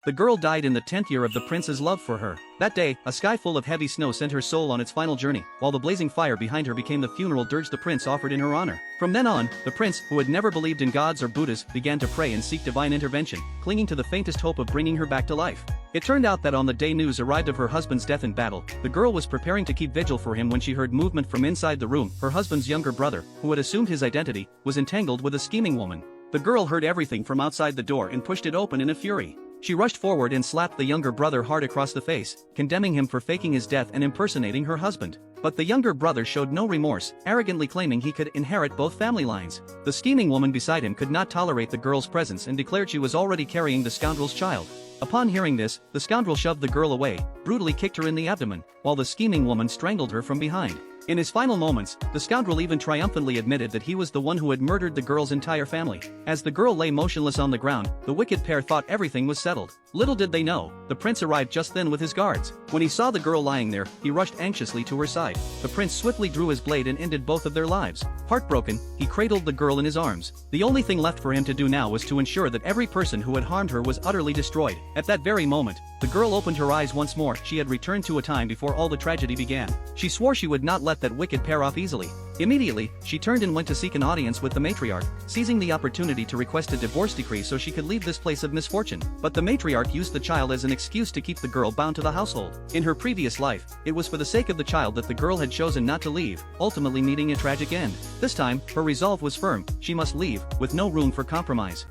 The girl died in the 10th year of the prince's love for her. That day, a sky full of heavy snow sent her soul on its final journey, while the blazing fire behind her became the funeral dirge the prince offered in her honor. From then on, the prince, who had never believed in gods or Buddhas, began to pray and seek divine intervention, clinging to the faintest hope of bringing her back to life. It turned out that on the day news arrived of her husband's death in battle, the girl was preparing to keep vigil for him when she heard movement from inside the room. Her husband's younger brother, who had assumed his identity, was entangled with a scheming woman. The girl heard everything from outside the door and pushed it open in a fury. She rushed forward and slapped the younger brother hard across the face, condemning him for faking his death and impersonating her husband. But the younger brother showed no remorse, arrogantly claiming he could inherit both family lines. The scheming woman beside him could not tolerate the girl's presence and declared she was already carrying the scoundrel's child. Upon hearing this, the scoundrel shoved the girl away, brutally kicked her in the abdomen, while the scheming woman strangled her from behind. In his final moments, the scoundrel even triumphantly admitted that he was the one who had murdered the girl's entire family. As the girl lay motionless on the ground, the wicked pair thought everything was settled. Little did they know, the prince arrived just then with his guards. When he saw the girl lying there, he rushed anxiously to her side. The prince swiftly drew his blade and ended both of their lives. Heartbroken, he cradled the girl in his arms. The only thing left for him to do now was to ensure that every person who had harmed her was utterly destroyed. At that very moment, the girl opened her eyes once more. She had returned to a time before all the tragedy began. She swore she would not let that wicked pair off easily. Immediately, she turned and went to seek an audience with the matriarch, seizing the opportunity to request a divorce decree so she could leave this place of misfortune. But the matriarch used the child as an excuse to keep the girl bound to the household. In her previous life, it was for the sake of the child that the girl had chosen not to leave, ultimately meeting a tragic end. This time, her resolve was firm: she must leave, with no room for compromise.